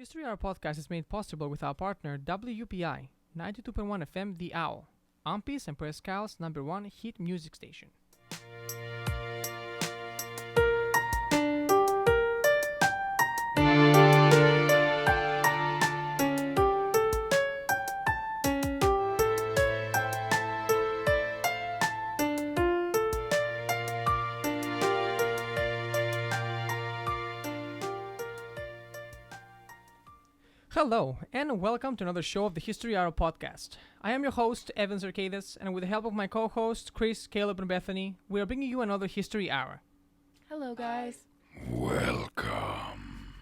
History Hour podcast is made possible with our partner WUPI 92.1 FM The Owl, Ampis and Presque Isle's #1 hit music station. Hello, and welcome to another show of the History Hour podcast. I am your host, Evan Zarkadas, and with the help of my co-hosts, Kris, Kaleb, and Bethany, we are bringing you another History Hour. Hello, guys. Welcome.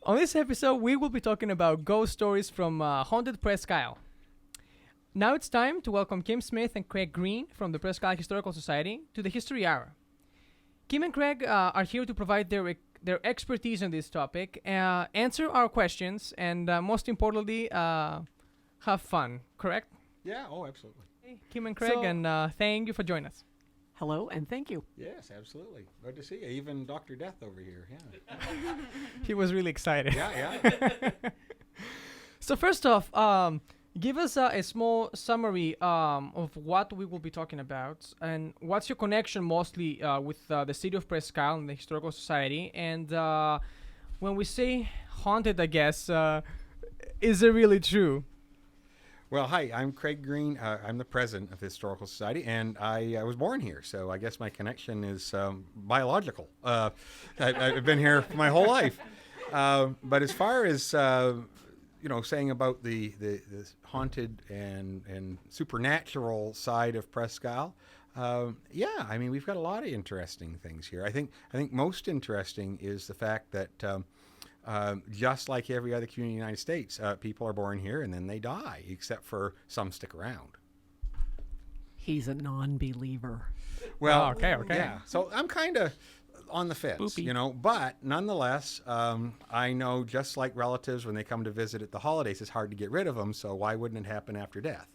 On this episode, we will be talking about ghost stories from haunted Presque Isle. Now it's time to welcome Kim Smith and Craig Green from the Presque Isle Historical Society to the History Hour. Kim and Craig are here to provide their expertise on this topic, answer our questions, and most importantly, have fun, correct? Yeah, absolutely. Hey, Kim and Craig, and thank you for joining us. Hello, and thank you. Yes, absolutely. Good to see you. Even Dr. Death over here. Yeah. He was really excited. Yeah. So first off, give us a small summary of what we will be talking about, and what's your connection mostly with the city of Presque Isle and the Historical Society. And when we say haunted, I guess, is it really true? Well, hi, I'm Craig Green. I'm the president of the Historical Society, and I was born here, so I guess my connection is biological. I've been here my whole life. But as far as saying about the haunted and supernatural side of Presque Isle, I mean, we've got a lot of interesting things here. I think most interesting is the fact that just like every other community in the United States, people are born here and then they die, except for some stick around. He's a non-believer. Well, okay. Yeah, so I'm kind of on the fence, Spoopy. but nonetheless, I know just like relatives, when they come to visit at the holidays, it's hard to get rid of them, so why wouldn't it happen after death?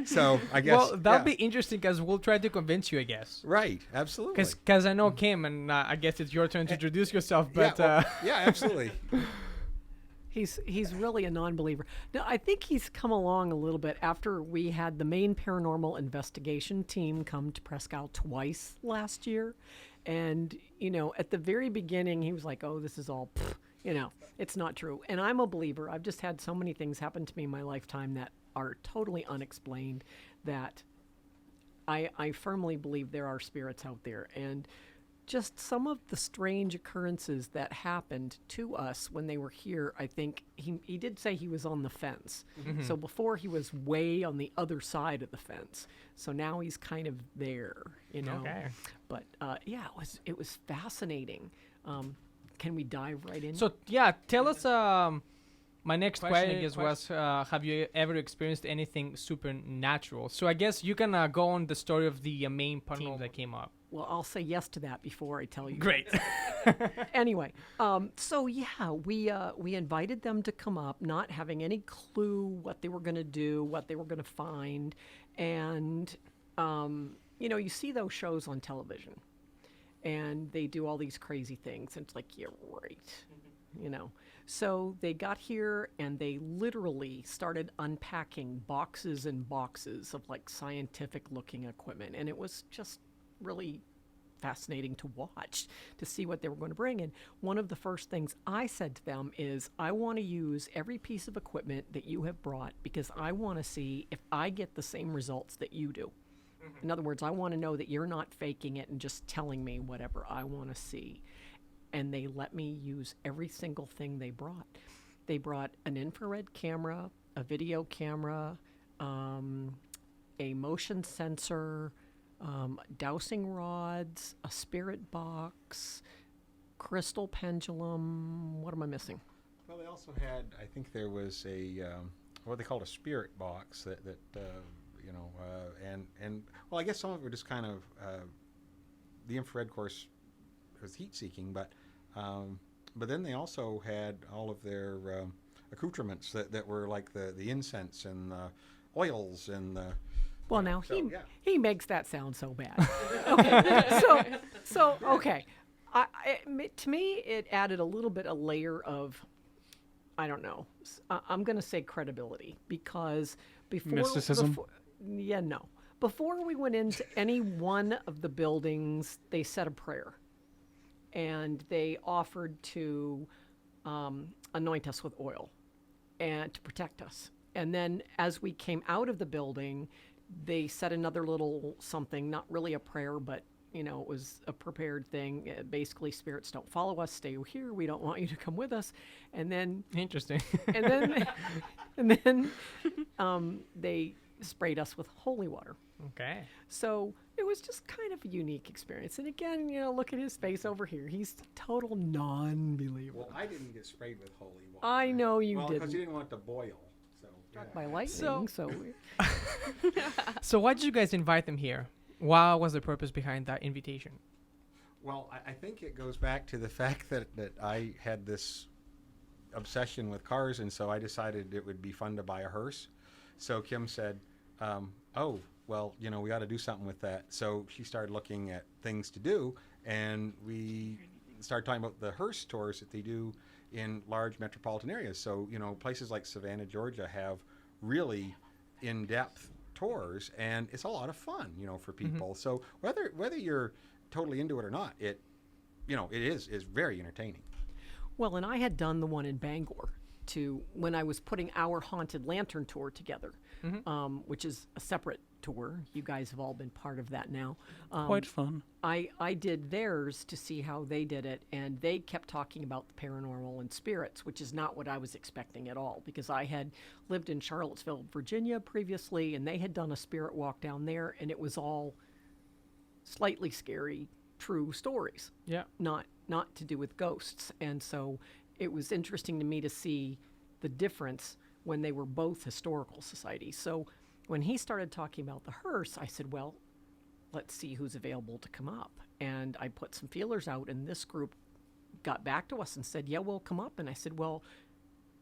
So I guess... Well, that'll be interesting, because we'll try to convince you, I guess. Right, absolutely. Because I know Kim, and I guess it's your turn to introduce yourself, but... yeah, absolutely. He's really a non-believer. Now, I think he's come along a little bit after we had the Maine Paranormal Investigation Team come to Presque Isle twice last year. And, at the very beginning, he was like, oh, this is all, it's not true. And I'm a believer. I've just had so many things happen to me in my lifetime that are totally unexplained, that I firmly believe there are spirits out there. And just some of the strange occurrences that happened to us when they were here, I think he did say he was on the fence. Mm-hmm. So before he was way on the other side of the fence. So now he's kind of there, Okay. But it was fascinating. Can we dive right in? So, tell us, my next question, I guess, was, have you ever experienced anything supernatural? So I guess you can go on the story of the Maine Paranormal that came up. Well, I'll say yes to that before I tell you. Great. Anyway, we invited them to come up, not having any clue what they were going to do, what they were going to find. And, you see those shows on television, and they do all these crazy things. And it's like, yeah, right, So they got here, and they literally started unpacking boxes and boxes of, scientific-looking equipment. And it was just really fascinating to watch, to see what they were going to bring. And one of the first things I said to them is, I want to use every piece of equipment that you have brought, because I want to see if I get the same results that you do. Mm-hmm. In other words, I want to know that you're not faking it and just telling me whatever I want to see. And they let me use every single thing they brought. They brought an infrared camera, a video camera, a motion sensor, dowsing rods, a spirit box, crystal pendulum. What am I missing? Well, they also had, I think there was a, what they called a spirit box that I guess some of it were just kind of, the infrared course was heat-seeking, but then they also had all of their accoutrements that were like the incense and the oils and the... Well, now he makes that sound so bad. Okay, so okay. To me, it added a layer of, I don't know. I'm going to say credibility because Mysticism? No. Before we went into any one of the buildings, they said a prayer, and they offered to anoint us with oil and to protect us. And then as we came out of the building, they said another little something, not really a prayer, but it was a prepared thing. Basically, spirits don't follow us. Stay here. We don't want you to come with us. And then Interesting. and then they sprayed us with holy water. Okay. So it was just kind of a unique experience. And again, look at his face over here. He's a total non-believer. Well, I didn't get sprayed with holy water. I know you Well, didn't. because you didn't want it to boil. So, Struck by lightning. So why did you guys invite them here? What was the purpose behind that invitation? Well, I think it goes back to the fact that I had this obsession with cars, and so I decided it would be fun to buy a hearse. So Kim said, oh, well, we ought to do something with that. So she started looking at things to do, and we started talking about the hearse tours that they do in large metropolitan areas. So, places like Savannah, Georgia have really in-depth tours, and it's a lot of fun, for people. So whether you're totally into it or not, it is very entertaining. Well, and I had done the one in Bangor when I was putting our Haunted Lantern tour together, which is a separate tour. You guys have all been part of that now. Quite fun. I did theirs to see how they did it, and they kept talking about the paranormal and spirits, which is not what I was expecting at all, because I had lived in Charlottesville, Virginia previously, and they had done a spirit walk down there, and it was all slightly scary, true stories. Yeah. Not to do with ghosts. And so it was interesting to me to see the difference when they were both historical societies. So when he started talking about the hearse, I said, well, let's see who's available to come up. And I put some feelers out, and this group got back to us and said, yeah, we'll come up. And I said, well,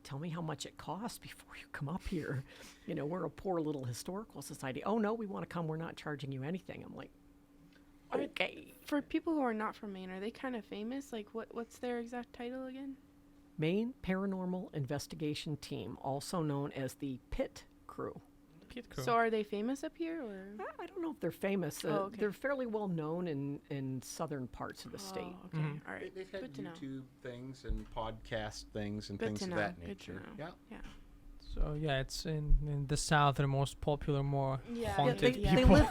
tell me how much it costs before you come up here. We're a poor little historical society. Oh, no, we want to come. We're not charging you anything. I'm like, okay. For people who are not from Maine, are they kind of famous? Like, what's their exact title again? Maine Paranormal Investigation Team, also known as the Pit Crew. Pit Crew. So are they famous up here, or? I don't know if they're famous. Okay. They're fairly well known in southern parts of the state. Oh, okay. All right. They've had Good to know. YouTube things and podcast things and Good things to of know. that Good to nature. know. Yeah. Yeah. So yeah, it's in the south, the most popular, more Yeah. haunted Yeah, people.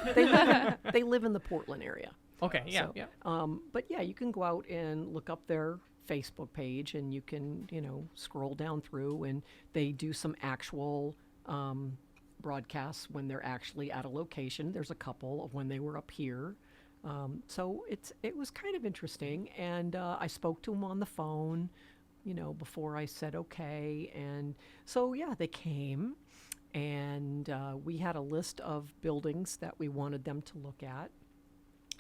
They live in the Portland area. Okay, yeah, So, yeah. But yeah, you can go out and look up their Facebook page, and you can, scroll down through, and they do some actual broadcasts when they're actually at a location. There's a couple of when they were up here. So it was kind of interesting, and I spoke to them on the phone, before I said okay. And so, yeah, they came, and we had a list of buildings that we wanted them to look at.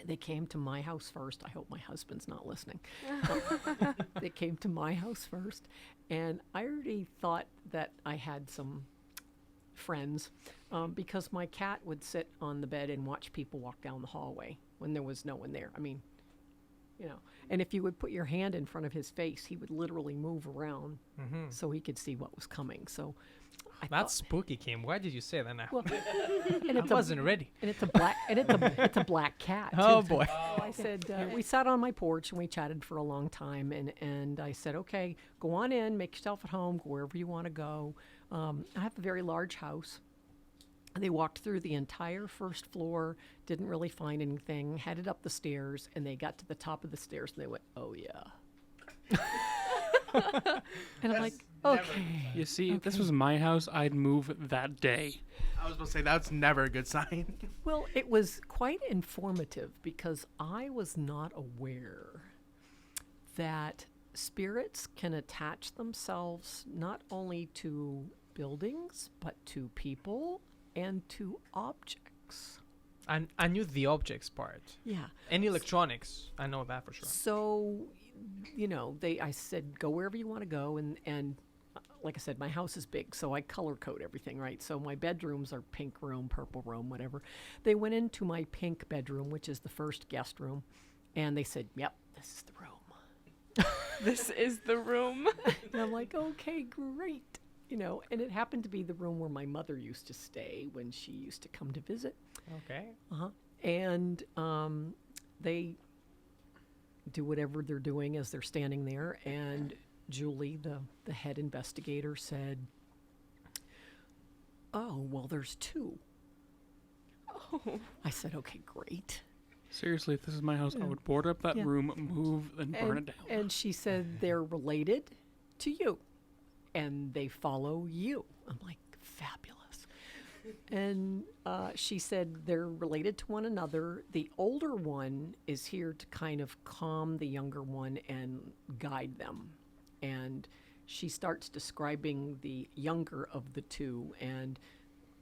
They came to my house first. I hope my husband's not listening. They came to my house first, and I already thought that I had some friends because my cat would sit on the bed and watch people walk down the hallway when there was no one there. I mean, and if you would put your hand in front of his face, he would literally move around so he could see what was coming. So That's spooky, Kim. Why did you say that now? Well, and I wasn't ready. And it's a black, it's a black cat. Oh too. boy. So I said we sat on my porch and we chatted for a long time, and I said, okay, go on in, make yourself at home, go wherever you want to go. I have a very large house. They walked through the entire first floor, didn't really find anything, headed up the stairs, and they got to the top of the stairs and they went, oh yeah. And I'm like, okay. You see, if this was my house, I'd move that day. I was going to say, that's never a good sign. Well, it was quite informative because I was not aware that spirits can attach themselves not only to buildings, but to people and to objects. I knew the objects part. Yeah. And electronics. I know that for sure. So, I said, go wherever you want to go. And like I said, my house is big, so I color code everything, right? So my bedrooms are pink room, purple room, whatever. They went into my pink bedroom, which is the first guest room, and they said, yep, this is the room. This is the room. And I'm like, okay, great. And it happened to be the room where my mother used to stay when she used to come to visit. Okay. And they do whatever they're doing as they're standing there. And Julie, the head investigator, said, oh, well, there's two. Oh. I said, okay, great. Seriously, if this is my house, I would board up that Yeah. room, move, and burn it down. And she said, they're related to you. And they follow you. I'm like, fabulous. And she said they're related to one another. The older one is here to kind of calm the younger one and guide them. And she starts describing the younger of the two. And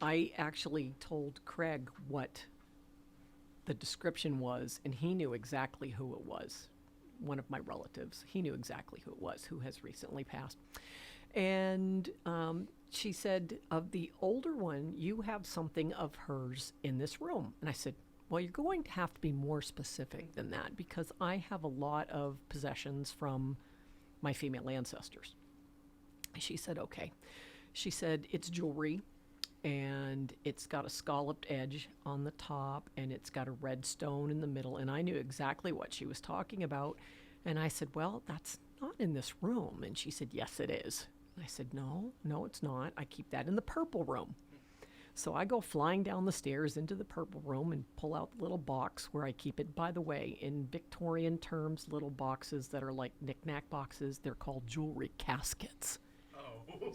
I actually told Craig what the description was, and he knew exactly who it was. One of my relatives. He knew exactly who it was, who has recently passed. And she said, of the older one, you have something of hers in this room. And I said, well, you're going to have to be more specific than that, because I have a lot of possessions from my female ancestors. She said, okay. She said, it's jewelry, and it's got a scalloped edge on the top, and it's got a red stone in the middle. And I knew exactly what she was talking about. And I said, well, that's not in this room. And she said, yes, it is. And I said, no, it's not. I keep that in the purple room. So I go flying down the stairs into the purple room and pull out the little box where I keep it. By the way, in Victorian terms, little boxes that are like knick-knack boxes, they're called jewelry caskets. Oh.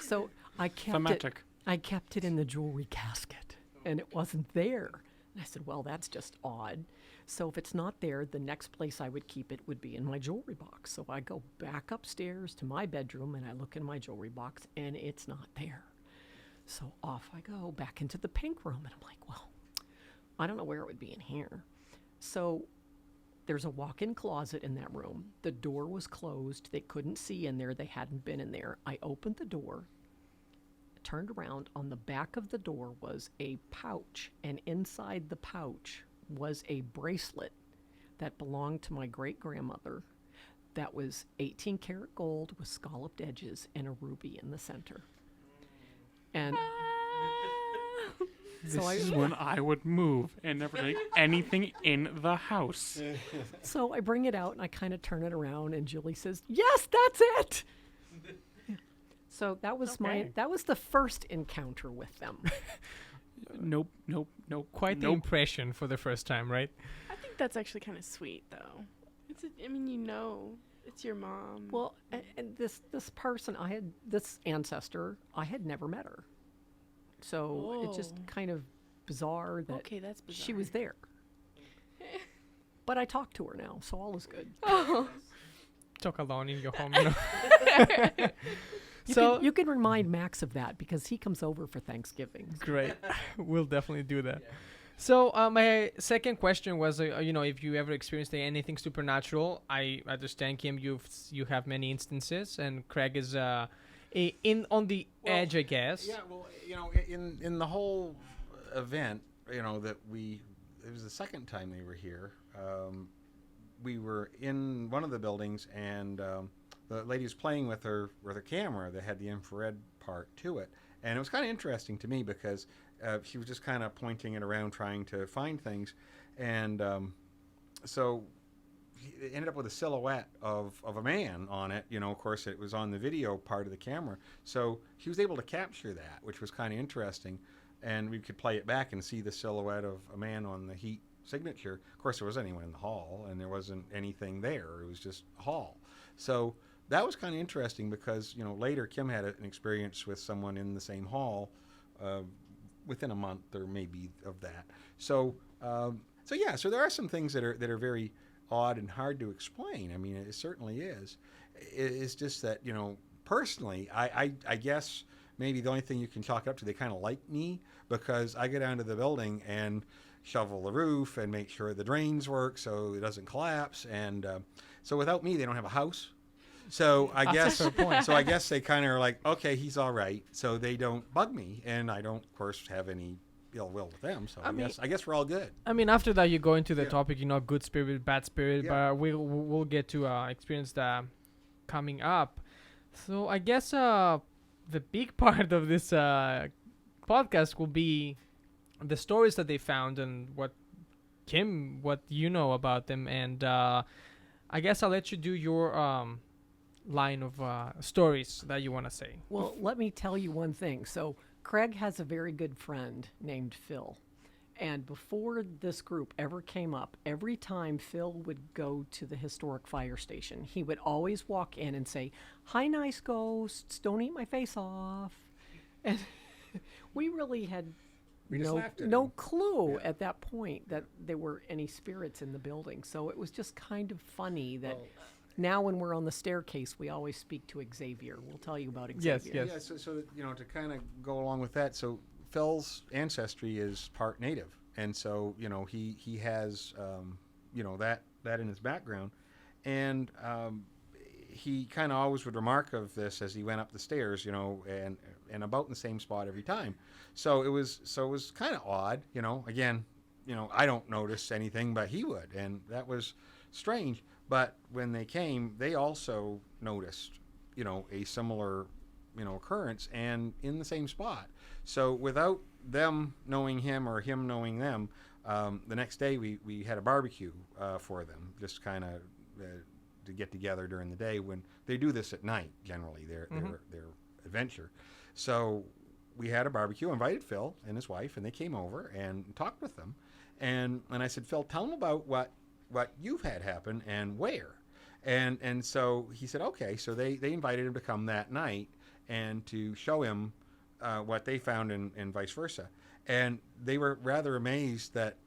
So I kept it in the jewelry casket, and it wasn't there. And I said, well, that's just odd. So if it's not there, the next place I would keep it would be in my jewelry box. So I go back upstairs to my bedroom, and I look in my jewelry box, and it's not there. So off I go back into the pink room, and I'm like, well, I don't know where it would be in here. So there's a walk-in closet in that room. The door was closed. They couldn't see in there. They hadn't been in there. I opened the door, turned around. On the back of the door was a pouch, and inside the pouch was a bracelet that belonged to my great-grandmother that was 18 karat gold with scalloped edges and a ruby in the center. And This is when I would move and never take anything in the house. so I bring it out and I kind of turn it around, and Julie says, yes, that's it. So that was that was the first encounter with them. Nope. Quite the impression for the first time, right? I think that's actually kind of sweet, though. It's your mom. Well, and this person, this ancestor, I had never met her. So it's just kind of bizarre that that's bizarre. she was there. But I talked to her now, so all is good. Oh. Talk alone in your home. You can remind Max of that, because he comes over for Thanksgiving. Great. We'll definitely do that. So my second question was, if you ever experienced anything supernatural. I understand, Kim, you have many instances, and Craig is on the edge, I guess. Yeah, well, in the whole event, that it was the second time they were here. We were in one of the buildings, and the lady was playing with her camera that had the infrared part to it. And it was kind of interesting to me, because she was just kind of pointing it around, trying to find things. And so it ended up with a silhouette of a man on it. Of course, it was on the video part of the camera. So she was able to capture that, which was kind of interesting. And we could play it back and see the silhouette of a man on the heat signature. Of course, there wasn't anyone in the hall, and there wasn't anything there. It was just a hall. So that was kind of interesting, because later Kim had an experience with someone in the same hall within a month or maybe of that. So there are some things that are very odd and hard to explain. I mean, it certainly is. It's just that personally, I guess maybe the only thing you can chalk it up to, they kind of like me, because I go down to the building and shovel the roof and make sure the drains work so it doesn't collapse. And so without me, they don't have a house. So I guess they kind of are like, okay, he's all right. So they don't bug me, and I don't, of course, have any ill will with them. So I mean- I guess we're all good. I mean, after that, you go into the Yeah. topic, good spirit, bad spirit, Yeah. but we'll get to experience that coming up. So I guess the big part of this podcast will be the stories that they found and what you know about them, and I guess I'll let you do your line of stories that you want to say. Well, let me tell you one thing. So, Craig has a very good friend named Phil. And before this group ever came up, every time Phil would go to the historic fire station, he would always walk in and say, "Hi, nice ghosts, don't eat my face off." And we really had We just laughed at no him. clue Yeah. at that point that there were any spirits in the building. So it was just kind of funny that now when we're on the staircase, we always speak to Xavier. We'll tell you about Xavier. Yes. Yeah, so to kind of go along with that, so Phil's ancestry is part native, and so he has that in his background, and he kind of always would remark of this as he went up the stairs, and about in the same spot every time. So it was kind of odd, Again, I don't notice anything, but he would, and that was strange. But when they came, they also noticed, a similar, occurrence, and in the same spot. So without them knowing him or him knowing them, the next day we had a barbecue for them, just kind of to get together during the day. When they do this at night, generally their adventure. So we had a barbecue, invited Phil and his wife, and they came over and talked with them. And I said, Phil, tell them about what you've had happen and where. And so he said, okay. So they invited him to come that night and to show him what they found and vice versa. And they were rather amazed that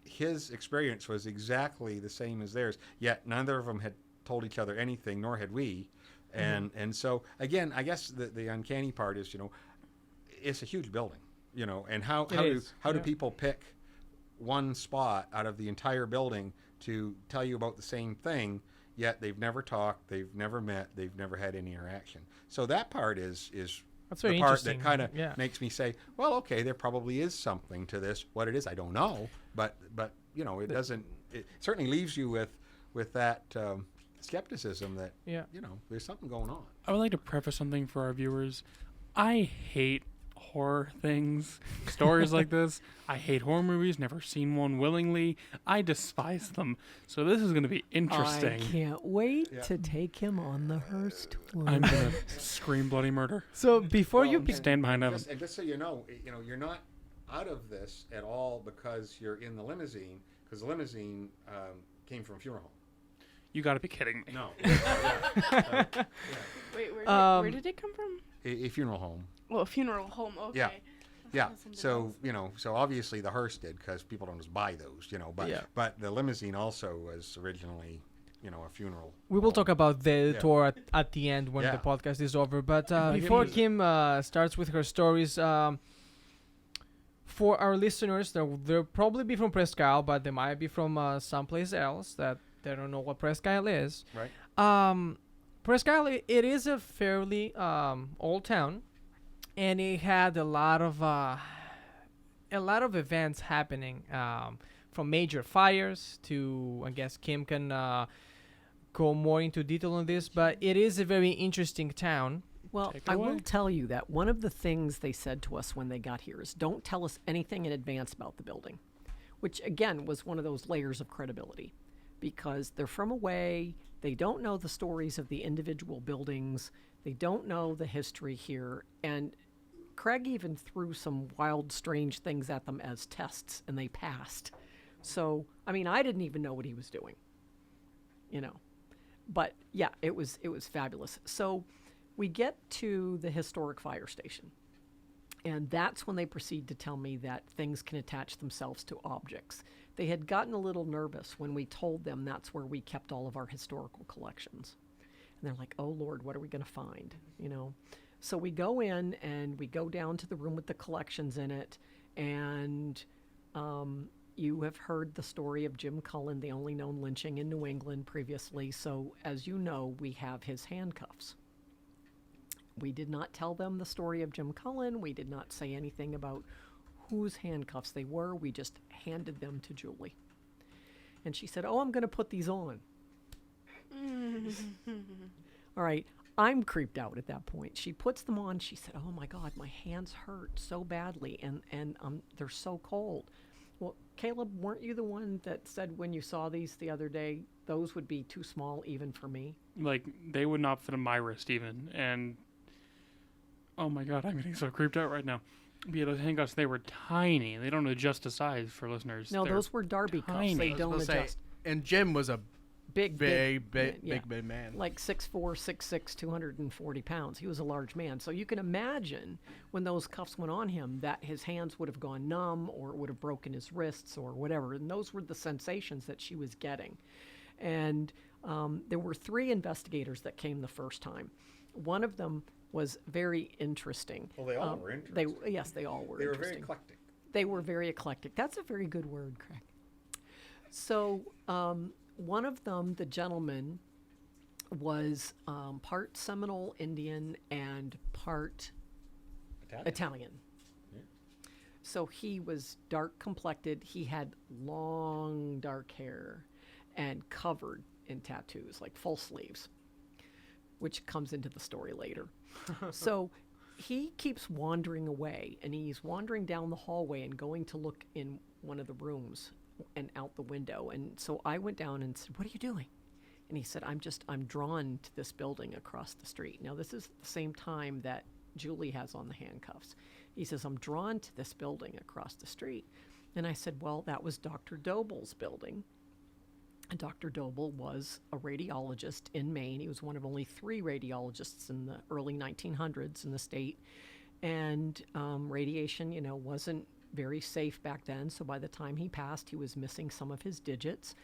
his experience was exactly the same as theirs, yet neither of them had told each other anything, nor had we. And so, again, I guess the uncanny part is, it's a huge building, and how do people pick one spot out of the entire building to tell you about the same thing, yet they've never talked, they've never met, they've never had any interaction. So that part is That's very the part interesting. that kind of Yeah. makes me say, well, okay, there probably is something to this. What it is, I don't know, but it doesn't. It certainly leaves you with that skepticism that Yeah. there's something going on. I would like to preface something for our viewers. I hate horror things, stories like this. I hate horror movies, never seen one willingly. I despise them. So this is going to be interesting. I can't wait Yeah. to take him on the hearse tour. I'm going to scream bloody murder. So before you Well, Stand behind Evan. Just so you know, you're not out of this at all because you're in the limousine, because the limousine came from a funeral home. You got to be kidding me. No. Wait, Um, where did it come from? A funeral home. Well, a funeral home. Okay. Yeah. Yeah. That's something So else. so obviously the hearse did, because people don't just buy those, But Yeah. but the limousine also was originally, a funeral. we will home. talk about the Yeah. tour at the end when Yeah. the podcast is over. But Yeah, before give Kim starts with her stories, for our listeners, they'll probably be from Presque Isle, but they might be from someplace else that they don't know what Presque Isle is. Right. Presque Isle, it is a fairly old town, and it had a lot of events happening, from major fires to, I guess Kim can go more into detail on this, but it is a very interesting town. Well, Take it I away. will tell you that one of the things they said to us when they got here is don't tell us anything in advance about the building, which again was one of those layers of credibility, because they're from away, they don't know the stories of the individual buildings, they don't know the history here, and Craig even threw some wild, strange things at them as tests, and they passed. So, I mean, I didn't even know what he was doing, But yeah, it was fabulous. So we get to the historic fire station, and that's when they proceed to tell me that things can attach themselves to objects. They had gotten a little nervous when we told them that's where we kept all of our historical collections. And they're like, oh, Lord, what are we going to find? So we go in and we go down to the room with the collections in it, and you have heard the story of Jim Cullen, the only known lynching in New England previously. So as you know, we have his handcuffs. We did not tell them the story of Jim Cullen. We did not say anything about whose handcuffs they were. We just handed them to Julie. And she said, "Oh, I'm going to put these on." All right. I'm creeped out at that point. She puts them on. She said, "Oh my God, my hands hurt so badly, and they're so cold." Well, Kaleb, weren't you the one that said when you saw these the other day, those would be too small even for me? Like, they would not fit on my wrist even. And, oh my God, I'm getting so creeped out right now. But yeah, those handcuffs, they were tiny. They don't adjust to size for listeners. No, They're those were Darby cuffs. tiny. They I was don't We'll say, adjust. and Jim was a Big, big yeah. man. Like 6'4", 6'6", 240 pounds. He was a large man. So you can imagine when those cuffs went on him that his hands would have gone numb or it would have broken his wrists or whatever. And those were the sensations that she was getting. And there were 3 investigators that came the first time. One of them was very interesting. Well, they all were interesting. Yes, they all were They were interesting. very eclectic. They were very eclectic. That's a very good word, Craig. So one of them, the gentleman, was part Seminole Indian and part Italian. Yeah. So he was dark complected. He had long dark hair and covered in tattoos, like full sleeves, which comes into the story later. So he keeps wandering away, and he's wandering down the hallway and going to look in one of the rooms and out the window. And so I went down and said, "What are you doing?" And he said, I'm drawn to this building across the street. Now, this is the same time that Julie has on the handcuffs. He says, "I'm drawn to this building across the street." And I said, "Well, that was Dr. Doble's building." And Dr. Doble was a radiologist in Maine. He was one of only 3 radiologists in the early 1900s in the state. And radiation, wasn't very safe back then. So by the time he passed, he was missing some of his digits.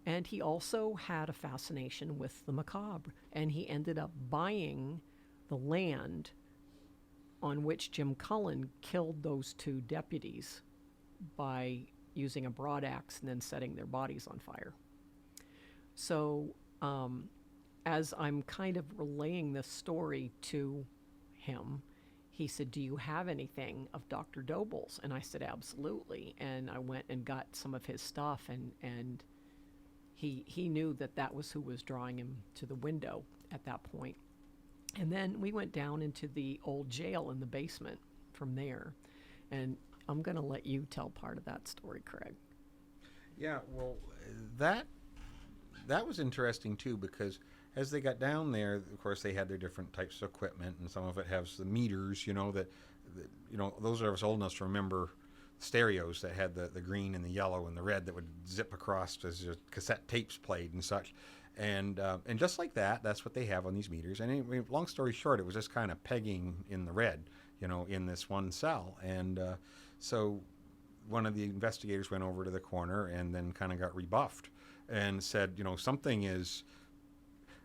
And he also had a fascination with the macabre. And he ended up buying the land on which Jim Cullen killed those 2 deputies by using a broadaxe and then setting their bodies on fire. So as I'm kind of relaying this story to him, he said, "Do you have anything of Dr. Doble's?" And I said, "Absolutely." And I went and got some of his stuff, and he knew that was who was drawing him to the window at that point. And then we went down into the old jail in the basement from there. And I'm going to let you tell part of that story, Craig. Yeah, well, that was interesting too, because as they got down there, of course, they had their different types of equipment, and some of it has the meters, those of us old enough to remember stereos that had the green and the yellow and the red that would zip across as your cassette tapes played and such. And just like that, that's what they have on these meters. And anyway, long story short, it was just kind of pegging in the red, in this one cell. And so one of the investigators went over to the corner and then kind of got rebuffed and said,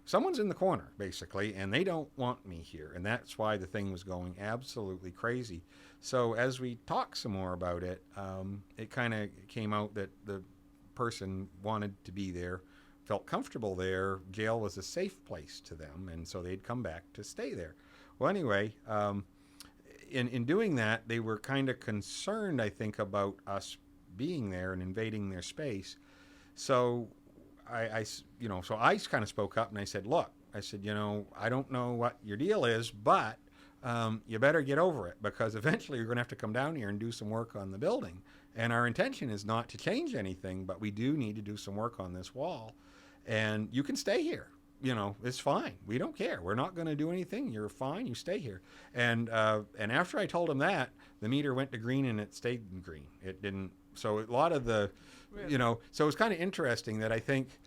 someone's in the corner, basically, and they don't want me here. And that's why the thing was going absolutely crazy. So as we talked some more about it, it kind of came out that the person wanted to be there, felt comfortable there. Jail was a safe place to them, and so they'd come back to stay there. Well, anyway, in doing that, they were kind of concerned, I think, about us being there and invading their space. So I kind of spoke up and I said, "Look," I said, "I don't know what your deal is, but you better get over it, because eventually you're going to have to come down here and do some work on the building. And our intention is not to change anything, but we do need to do some work on this wall. And you can stay here. It's fine. We don't care. We're not going to do anything. You're fine. You stay here." And after I told him that, the meter went to green and it stayed in green. It didn't. So a lot of the, so it was kind of interesting that I think,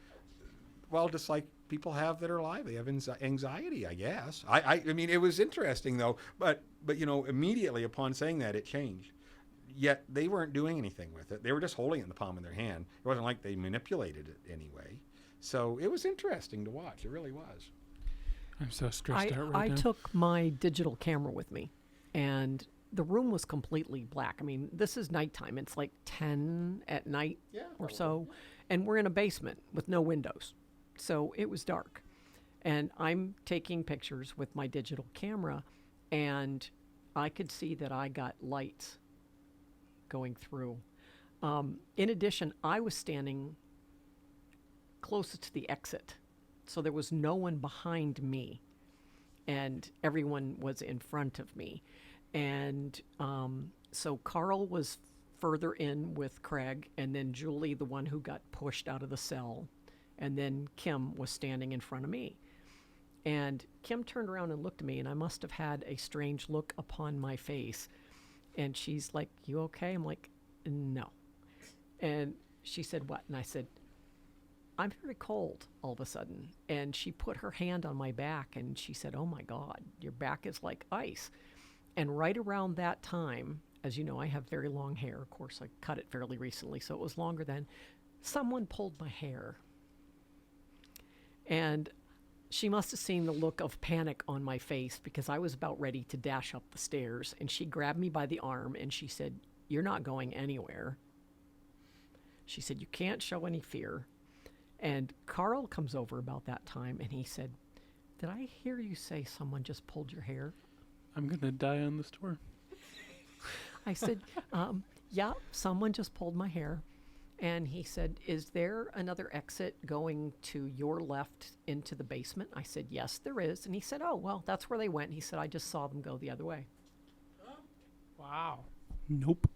well, just like people have that are alive, they have anxiety, I guess. I mean, it was interesting though, but immediately upon saying that, it changed. Yet they weren't doing anything with it. They were just holding it in the palm of their hand. It wasn't like they manipulated it anyway. So it was interesting to watch. It really was. I'm so stressed out right I now. took my digital camera with me, and the room was completely black. I mean, this is nighttime. It's like 10 at night or so, and we're in a basement with no windows. So it was dark. And I'm taking pictures with my digital camera, and I could see that I got lights going through. In addition, I was standing closest to the exit, so there was no one behind me, and everyone was in front of me. And so Carl was further in with Craig, and then Julie, the one who got pushed out of the cell, and then Kim was standing in front of me. And Kim turned around and looked at me, and I must have had a strange look upon my face. And she's like, "You okay?" I'm like, "No." And she said, "What?" And I said, "I'm very cold all of a sudden." And she put her hand on my back, and she said, "Oh my God, your back is like ice." And right around that time, as you know, I have very long hair. Of course, I cut it fairly recently, so it was longer then. Someone pulled my hair. And she must have seen the look of panic on my face, because I was about ready to dash up the stairs. And she grabbed me by the arm and she said, "You're not going anywhere." She said, "You can't show any fear." And Carl comes over about that time and he said, "Did I hear you say someone just pulled your hair?" I'm going to die on this tour. I said, "Yeah, someone just pulled my hair." And he said, "Is there another exit going to your left into the basement?" I said, "Yes, there is." And he said, "Oh, well, that's where they went." He said, "I just saw them go the other way." Wow. Nope.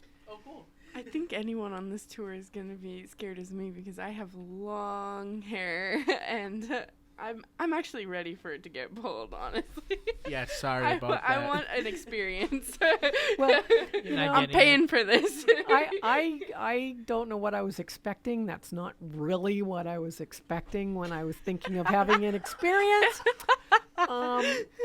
I think anyone on this tour is gonna be scared as me because I have long hair and I'm actually ready for it to get pulled, honestly. Yeah, sorry about that. I want an experience. Well, You're not I'm getting paying for this. I don't know what I was expecting. That's not really what I was expecting when I was thinking of having an experience.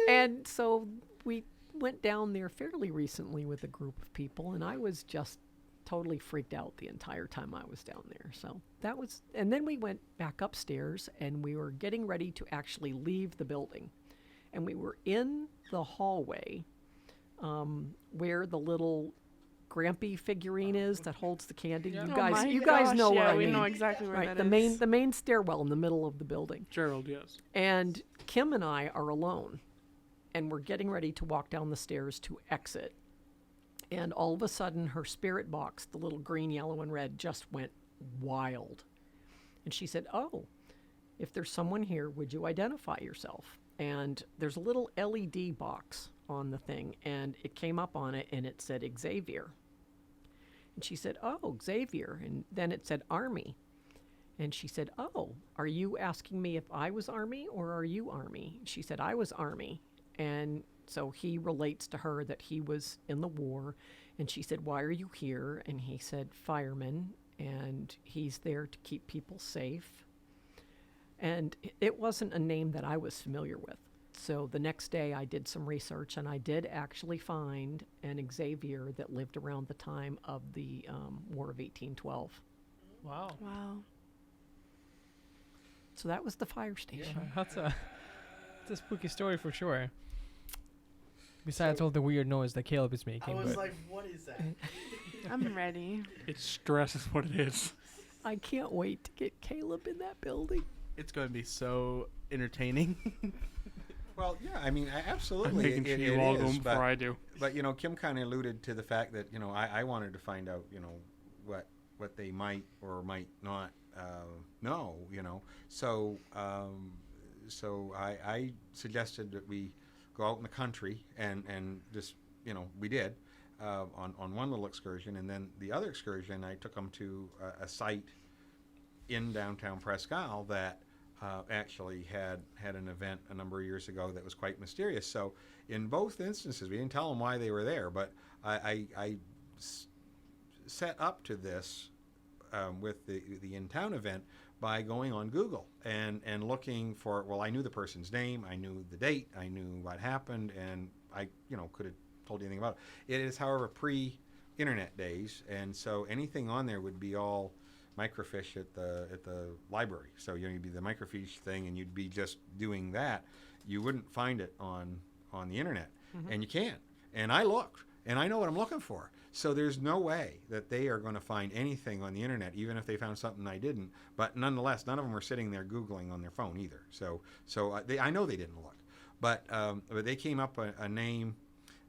And so we went down there fairly recently with a group of people, and I was just totally freaked out the entire time I was down there. So that was, and then we went back upstairs and we were getting ready to actually leave the building. And we were in the hallway where the little Grampy figurine is that holds the candy. Yeah. You Oh guys, my you guys gosh, know yeah, where I we mean. know exactly where Right, that the is. main stairwell in the middle of the building. Gerald, yes. And Kim and I are alone, and we're getting ready to walk down the stairs to exit. And all of a sudden, her spirit box, the little green, yellow, and red, just went wild. And she said, "Oh, if there's someone here, would you identify yourself?" And there's a little LED box on the thing, and it came up on it, and it said Xavier. And she said, "Oh, Xavier." And then it said Army. And she said, "Oh, are you asking me if I was Army or are you Army?" She said, "I was Army." And so he relates to her that he was in the war. And she said, "Why are you here?" And he said, "Fireman." And he's there to keep people safe. And it wasn't a name that I was familiar with. So the next day I did some research, and I did actually find an Xavier that lived around the time of the War of 1812. Wow. Wow. So that was the fire station. That's a spooky story for sure. Besides all the weird noise that Kaleb is making. but what is that? I'm ready. It's stress is what it is. I can't wait to get Kaleb in that building. It's going to be so entertaining. Well, yeah, I mean, absolutely. I'm making sure you all go before I do. But you know, Kim kind of alluded to the fact that I wanted to find out what they might or might not know. So I suggested that we go out in the country and just we did on one little excursion, and then the other excursion I took them to a site in downtown Presque Isle that actually had an event a number of years ago that was quite mysterious. So in both instances, we didn't tell them why they were there, but I set up to this with the in-town event by going on Google and looking for, well, I knew the person's name, I knew the date, I knew what happened, and I could have told you anything about it. It is, however, pre-internet days, and so anything on there would be all microfiche at the library. So you'd be the microfiche thing, and you'd be just doing that. You wouldn't find it on the internet, and you can't. And I looked, and I know what I'm looking for. So there's no way that they are going to find anything on the internet, even if they found something I didn't. But nonetheless, none of them were sitting there Googling on their phone either. So I know they didn't look. But they came up a name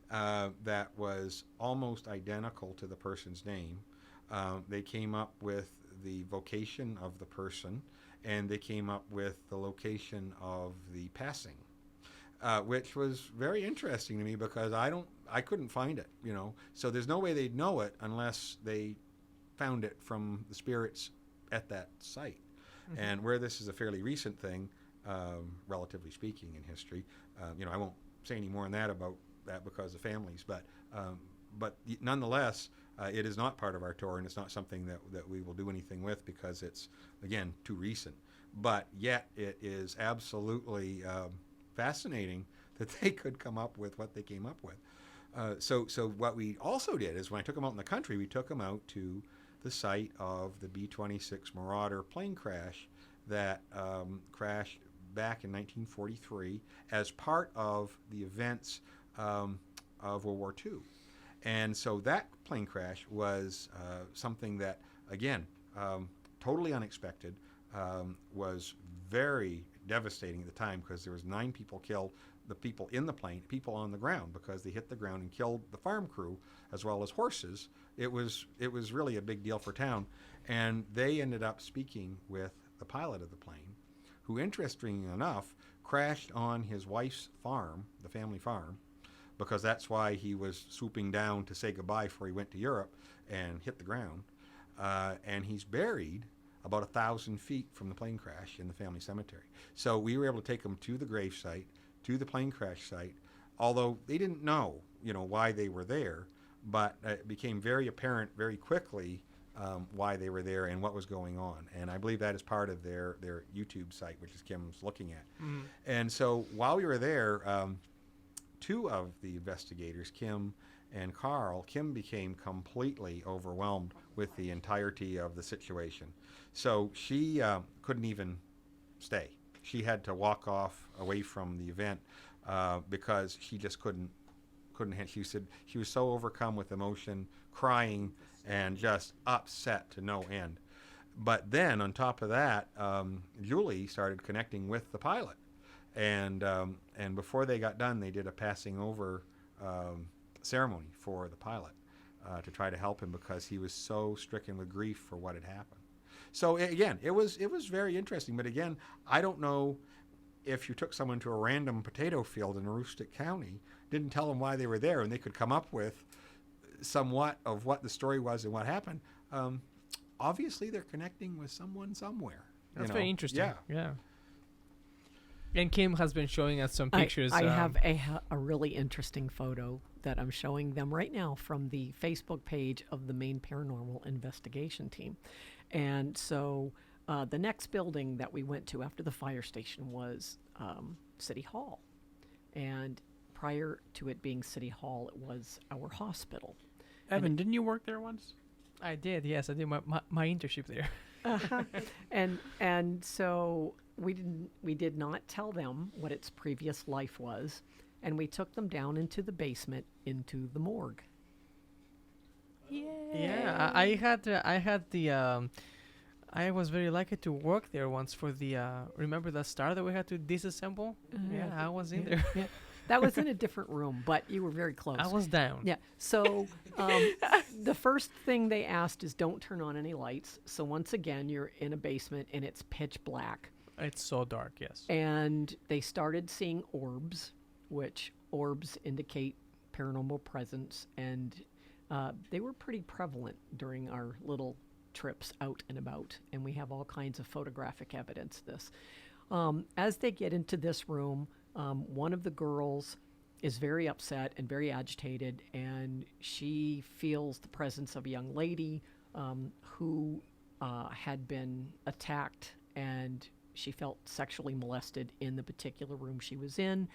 that was almost identical to the person's name. They came up with the vocation of the person, and they came up with the location of the passing, which was very interesting to me because I couldn't find it, So there's no way they'd know it unless they found it from the spirits at that site. Mm-hmm. And where this is a fairly recent thing, relatively speaking, in history, I won't say any more on that about that because of families, but nonetheless, it is not part of our tour, and it's not something that we will do anything with because it's, again, too recent. But yet it is absolutely fascinating that they could come up with what they came up with. So what we also did is when I took them out in the country, we took them out to the site of the B-26 Marauder plane crash that crashed back in 1943 as part of the events of World War II. And so that plane crash was something that, again, totally unexpected, was very devastating at the time because there was 9 people killed, the people in the plane, people on the ground, because they hit the ground and killed the farm crew as well as horses. It was really a big deal for town. And they ended up speaking with the pilot of the plane, who, interestingly enough, crashed on his wife's farm, the family farm, because that's why he was swooping down to say goodbye before he went to Europe and hit the ground. And he's buried about 1,000 feet from the plane crash in the family cemetery. So we were able to take him to the grave site, to the plane crash site, although they didn't know, why they were there, but it became very apparent very quickly why they were there and what was going on. And I believe that is part of their YouTube site, which is Kim's looking at. Mm-hmm. And so while we were there, 2 of the investigators, Kim and Carl, Kim became completely overwhelmed with the entirety of the situation. So she couldn't even stay. She had to walk off away from the event because she just couldn't. She said she was so overcome with emotion, crying, and just upset to no end. But then on top of that, Julie started connecting with the pilot. And before they got done, they did a passing over ceremony for the pilot to try to help him because he was so stricken with grief for what had happened. So again, it was very interesting. But again, I don't know if you took someone to a random potato field in Aroostook County, didn't tell them why they were there, and they could come up with somewhat of what the story was and what happened. Obviously, they're connecting with someone somewhere. That's very interesting. Yeah. And Kim has been showing us some pictures. I have a really interesting photo that I'm showing them right now from the Facebook page of the Maine Paranormal Investigation Team. And so the next building that we went to after the fire station was City Hall. And prior to it being City Hall, it was our hospital. Evan, didn't you work there once? I did, yes. I did my internship there. Uh-huh. And so we did not tell them what its previous life was, and we took them down into the basement into the morgue. Yeah, I was very lucky to work there once for the remember the star that we had to disassemble? Yeah, I was in there. Yeah. That was in a different room, but you were very close. I was down. Yeah. So the first thing they asked is don't turn on any lights. So once again, you're in a basement and it's pitch black. It's so dark, yes. And they started seeing orbs, which orbs indicate paranormal presence, and they were pretty prevalent during our little trips out and about, and we have all kinds of photographic evidence of this. As they get into this room, one of the girls is very upset and very agitated, and she feels the presence of a young lady who had been attacked, and she felt sexually molested in the particular room she was in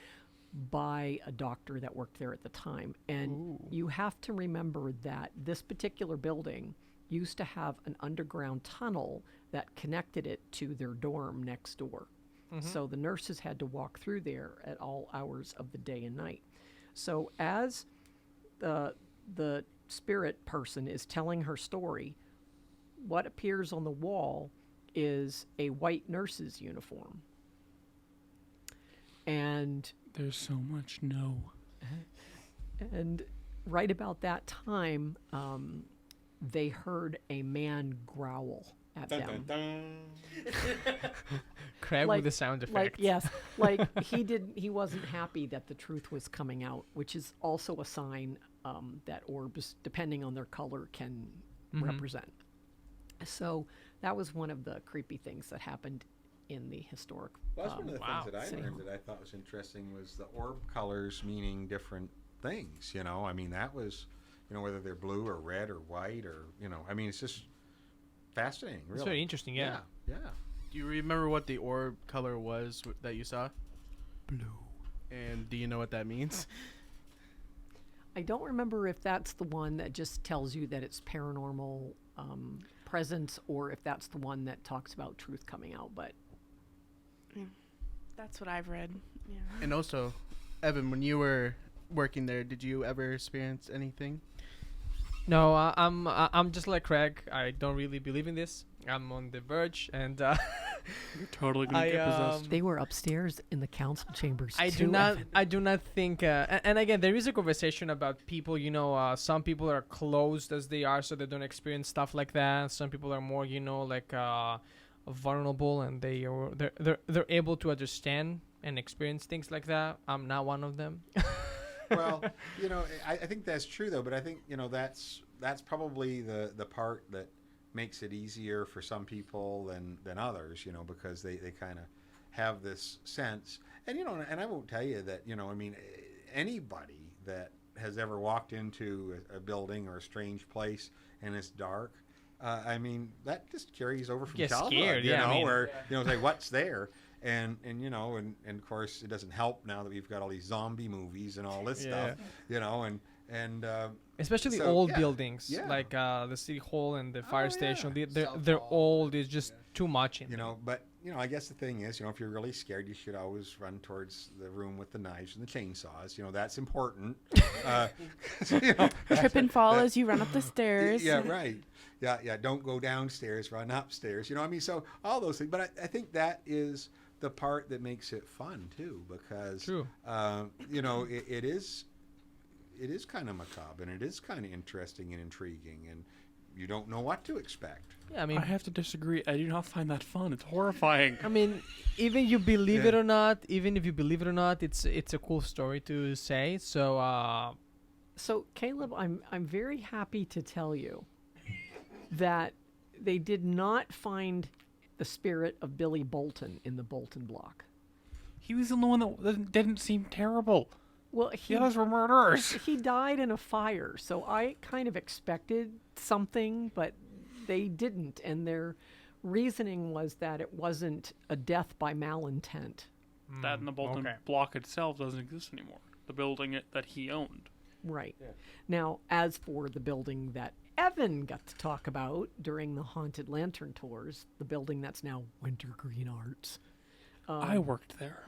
by a doctor that worked there at the time. And you have to remember that this particular building used to have an underground tunnel that connected it to their dorm next door. Mm-hmm. So the nurses had to walk through there at all hours of the day and night. So as the spirit person is telling her story, what appears on the wall is a white nurse's uniform. And there's so much no. And right about that time, they heard a man growl at them. Craig Like- with the sound effects. Like yes, like he wasn't happy that the truth was coming out, which is also a sign that orbs, depending on their color, can Mhm. represent. So that was one of the creepy things that happened in the historic. Well, that's one of the wow. things that I Same. learned that I thought was interesting was the orb colors meaning different things. You know, I mean that was, you know, whether they're blue or red or white or, you know, I mean it's just fascinating. Really, It's very interesting, yeah. yeah. Do you remember what the orb color was that you saw? Blue. And do you know what that means? I don't remember if that's the one that just tells you that it's paranormal presence, or if that's the one that talks about truth coming out. But That's what I've read. Yeah. And also, Evan, when you were working there, did you ever experience anything? No, I'm just like Craig. I don't really believe in this. I'm on the verge, and You're totally gonna get possessed. they were upstairs in the council chambers. I do too, not. Evan. I do not think. And again, there is a conversation about people. You know, some people are closed as they are, so they don't experience stuff like that. Some people are more, you know, like vulnerable, and they're able to understand and experience things like that. I'm not one of them. Well, you know, I think that's true though, but I think, you know, that's probably the part that makes it easier for some people than others, you know, because they kind of have this sense. And, you know, and I won't tell you that, you know, I mean, anybody that has ever walked into a building or a strange place and it's dark, I mean, that just carries over from Get childhood, scared, you yeah, know, I mean- where, you know, it's like, what's there? And you know, and of course, it doesn't help now that we've got all these zombie movies and all this Yeah. stuff, you know, and Especially So, old yeah, buildings, yeah. like the city hall and the fire yeah. station. South They're Hall, old. It's just too much in you there. know, but you know, I guess the thing is, you know, if you're really scared, you should always run towards the room with the knives and the chainsaws. You know, that's important. You know, Trip and fall as you run up the stairs. Yeah, right. Yeah. Don't go downstairs, run upstairs. You know, I mean, so all those things. But I think that is the part that makes it fun too, because True. you know, it is kind of macabre and it is kind of interesting and intriguing, and you don't know what to expect. Yeah, I mean, I have to disagree. I do not find that fun. It's horrifying. I mean, even you believe it Yeah. or not, even if you believe it or not, it's a cool story to say. So, So Caleb, I'm very happy to tell you that they did not find the spirit of Billy Bolton in the Bolton block. He was the only one that didn't seem terrible. Well, The others were murderers. he died in a fire, so I kind of expected something, but they didn't, and their reasoning was that it wasn't a death by malintent. That and the Bolton okay. block itself doesn't exist anymore. The building that he owned. Right. Now, as for the building that Evan got to talk about during the Haunted Lantern tours, the building that's now Wintergreen Arts, I worked there.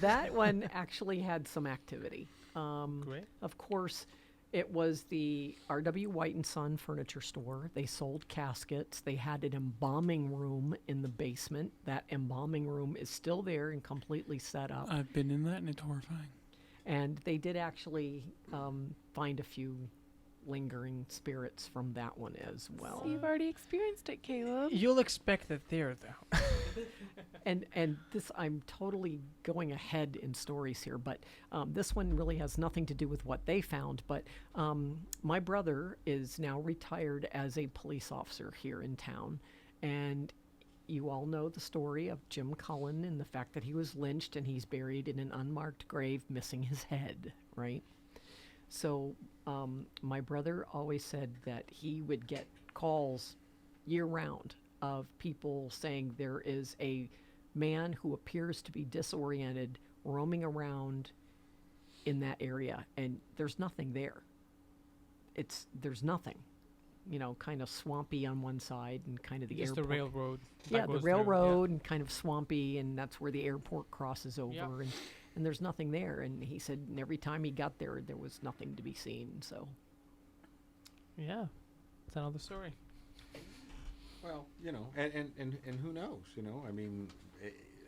that one actually had some activity. great. Of course, it was the R.W. White and Son furniture store. They sold caskets. They had an embalming room in the basement. That embalming room is still there and completely set up. I've been in that and it's horrifying. And they did actually find a few lingering spirits from that one as well. So you've already experienced it, Caleb. You'll expect that there, though. And this, I'm totally going ahead in stories here, but this one really has nothing to do with what they found. But my brother is now retired as a police officer here in town, and you all know the story of Jim Cullen and the fact that he was lynched and he's buried in an unmarked grave, missing his head, right? So my brother always said that he would get calls year round of people saying there is a man who appears to be disoriented roaming around in that area, and there's nothing there. There's nothing, you know, kind of swampy on one side and kind of the Just the airport. railroad. Yeah, that the goes through, yeah. railroad and kind of swampy, and that's where the airport crosses over, Yep. and there's nothing there. And he said every time he got there, there was nothing to be seen. So Yeah, it's another story. Well, you know, and who knows? You know, I mean,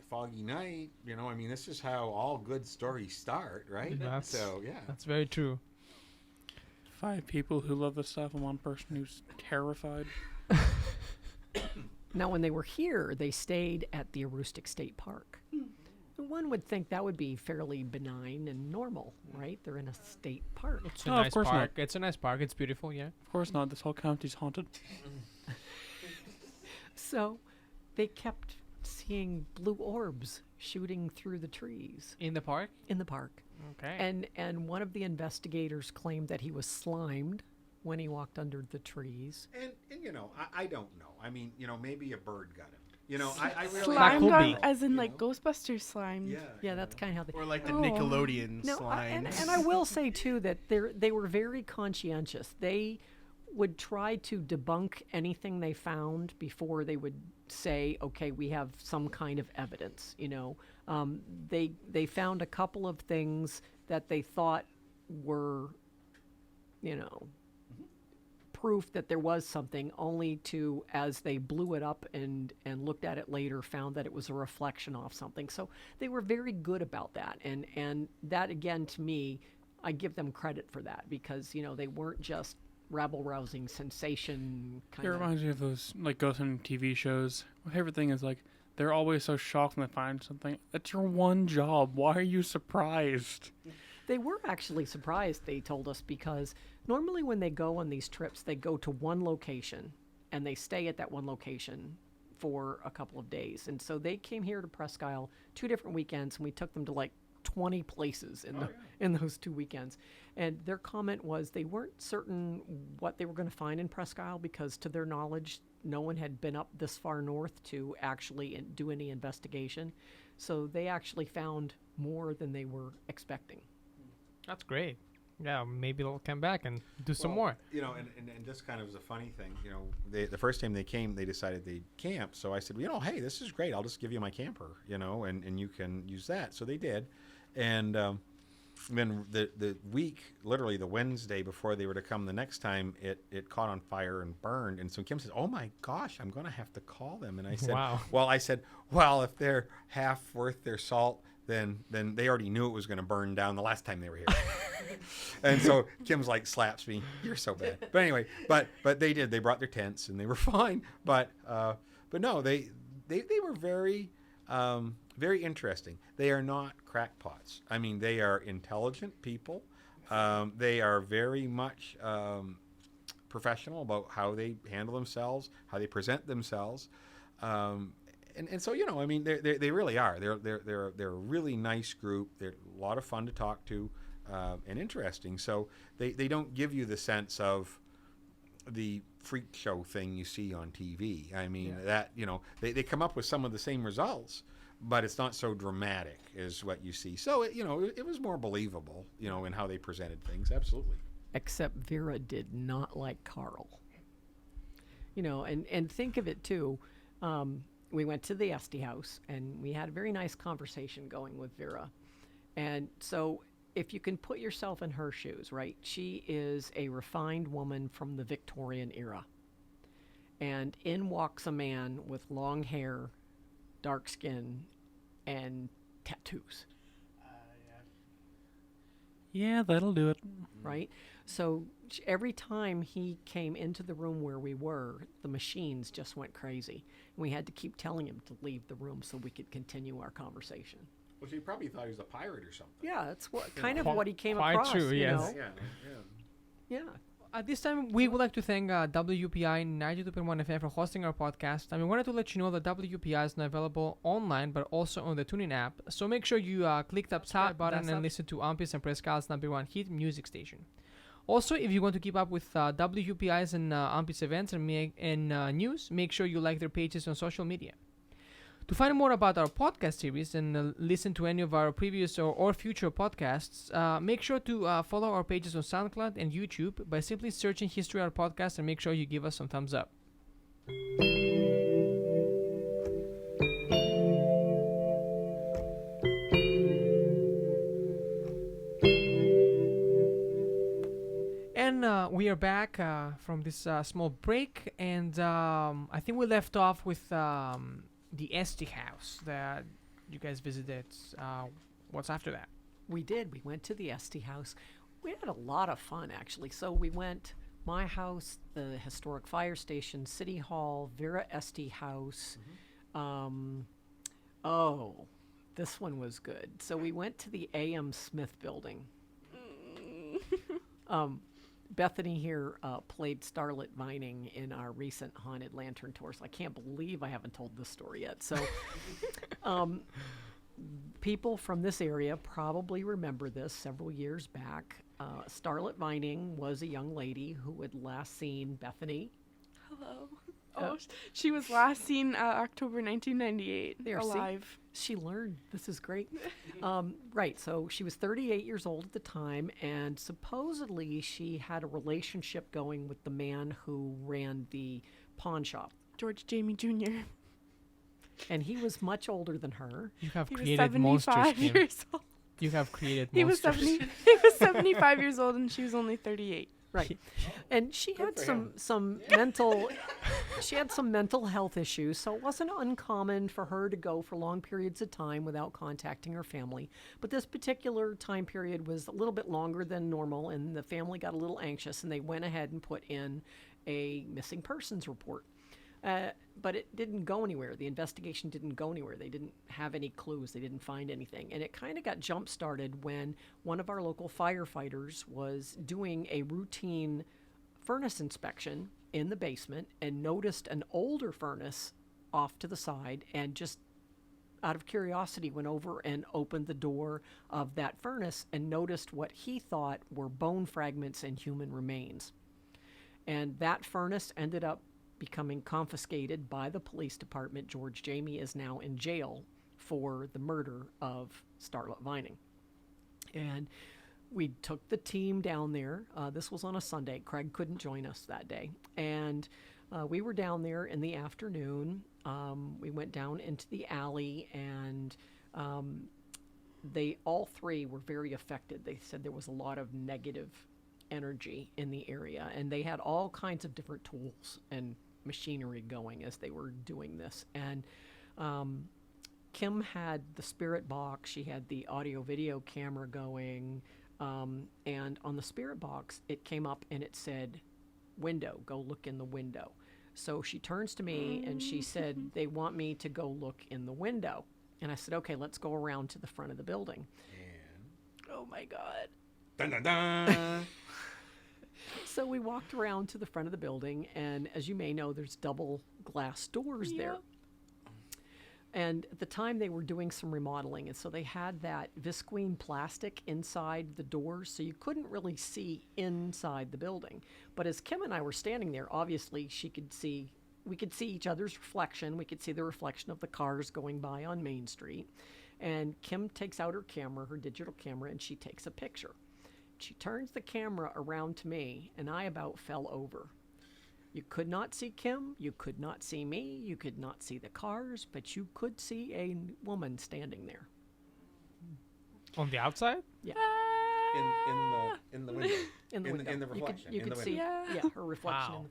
foggy night. I mean, this is how all good stories start, right? So, yeah. That's very true. 5 people who love this stuff and one person who's terrified. Now, when they were here, they stayed at the Aroostook State Park. One would think that would be fairly benign and normal, right? They're in a state park. It's a No, of nice course not. park. It's a nice park. It's beautiful, yeah. Of course not. This whole county's haunted. So they kept seeing blue orbs shooting through the trees In the park? in the park. Okay. And one of the investigators claimed that he was slimed when he walked under the trees. And I don't know. I mean, maybe a bird got him. I really Slimed could on, be. as in You like know? Ghostbusters slimed. Yeah. Yeah, that's kind of how they... Or like the Oh. Nickelodeon No, slime. and I will say too that they were very conscientious. They would try to debunk anything they found before they would say, "Okay, we have some kind of evidence." They found a couple of things that they thought were, proof that there was something, only to, as they blew it up and looked at it later, found that it was a reflection off something. So they were very good about that. And that, again, to me, I give them credit for that because, they weren't just rabble-rousing sensation It kind of... reminds me of those like ghost hunting TV shows. My favorite thing is like they're always so shocked when they find something. That's your one job. Why are you surprised? They were actually surprised, they told us, because normally when they go on these trips, they go to one location and they stay at that one location for a couple of days. And so they came here to Presque Isle 2 different weekends, and we took them to like 20 places in those 2 weekends. And their comment was they weren't certain what they were going to find in Presque Isle because, to their knowledge, no one had been up this far north to actually do any investigation. So they actually found more than they were expecting. That's great. Yeah, maybe they'll come back and do some more. And this kind of was a funny thing. The first time they came, they decided they'd camp. So I said, hey, this is great. I'll just give you my camper, and you can use that. So they did. And then the week, literally the Wednesday before they were to come the next time, it caught on fire and burned. And so Kim says, oh my gosh, I'm going to have to call them. And I said, Wow. If they're half worth their salt, then they already knew it was going to burn down the last time they were here. And so Kim's like slaps me. You're so bad. But anyway, but they did. They brought their tents and they were fine. But no, they were very very interesting. They are not crackpots. I mean, they are intelligent people. They are very much professional about how they handle themselves, how they present themselves. And so, I mean, they really are. They're a really nice group. They're a lot of fun to talk to, and interesting. So they don't give you the sense of the freak show thing you see on TV. I mean, that, they come up with some of the same results, but it's not so dramatic as what you see. So, it was more believable, in how they presented things. Absolutely. Except Vera did not like Carl. And think of it, too. We went to the Esty house, and we had a very nice conversation going with Vera. And so if you can put yourself in her shoes, right? She is a refined woman from the Victorian era. And in walks a man with long hair, dark skin, and tattoos. Yeah, that'll do it. Right? So every time he came into the room where we were, the machines just went crazy. And we had to keep telling him to leave the room so we could continue our conversation. Well, she probably thought he was a pirate or something. Yeah, that's kind of Quite- what he came quite across. true, yes. Yeah. At this time, we would like to thank WPI 92.1 FM for hosting our podcast. And we wanted to let you know that WPI is now available online, but also on the TuneIn app. So make sure you click that subscribe button and listen to Ampis and Presque Isle's #1 hit music station. Also, if you want to keep up with WPI's and Ampis events and news, make sure you like their pages on social media. To find more about our podcast series and listen to any of our previous or future podcasts, make sure to follow our pages on SoundCloud and YouTube by simply searching History Hour Podcast, and make sure you give us some thumbs up. And we are back from this small break, and I think we left off with the Esty house. you guys visited. What's after that? We did. We went to the Esty house. We had a lot of fun, actually. So we went my house, the historic fire station, City Hall, Vera Esty house. This one was good. So we went to the A.M. Smith building. Bethany here played Starlit Vining in our recent Haunted Lantern tours. I can't believe I haven't told this story yet. So people from this area probably remember this several years back. Starlit Vining was a young lady who had last seen Bethany. Hello. She was last seen October 1998. There, alive. She learned. This is great. Right. So she was 38 years old at the time, and supposedly she had a relationship going with the man who ran the pawn shop. George Jamie Jr. And he was much older than her. You have He was created 75 monsters, Kim. years old. You have created He was monsters. he was 75 years old and she was only 38. Right. And she had for some mental she had some mental health issues, so it wasn't uncommon for her to go for long periods of time without contacting her family. But this particular time period was a little bit longer than normal, and the family got a little anxious, and they went ahead and put in a missing persons report. But it didn't go anywhere. The investigation didn't go anywhere. They didn't have any clues. They didn't find anything. And it kind of got jump-started when one of our local firefighters was doing a routine furnace inspection in the basement and noticed an older furnace off to the side, and just out of curiosity went over and opened the door of that furnace and noticed what he thought were bone fragments and human remains. And that furnace ended up becoming confiscated by the police department. George Jamie is now in jail for the murder of Starlit Vining. And we took the team down there. This was on a Sunday. Craig couldn't join us that day. And we were down there in the afternoon. We went down into the alley, and they all three were very affected. They said there was a lot of negative energy in the area, and they had all kinds of different tools and machinery going as they were doing this. And Kim had the spirit box. She had the audio video camera going, and on the spirit box it came up and it said, "Window, go look in the window." So she turns to me and she said, "They want me to go look in the window." And I said, "Okay, let's go around to the front of the building." Oh my God. Dun, dun, dun. So we walked around to the front of the building, and as you may know, there's double glass doors there. Yep. And at the time, they were doing some remodeling, and so they had that visqueen plastic inside the doors, so you couldn't really see inside the building. But as Kim and I were standing there, obviously we could see each other's reflection. We could see the reflection of the cars going by on Main Street. And Kim takes out her camera, her digital camera, and she takes a picture. She turns the camera around to me, and I about fell over. You could not see Kim, you could not see me, you could not see the cars, but you could see a woman standing there. On the outside? Yeah. In the window. In the window. In the reflection. You in could the see window. her reflection. Wow.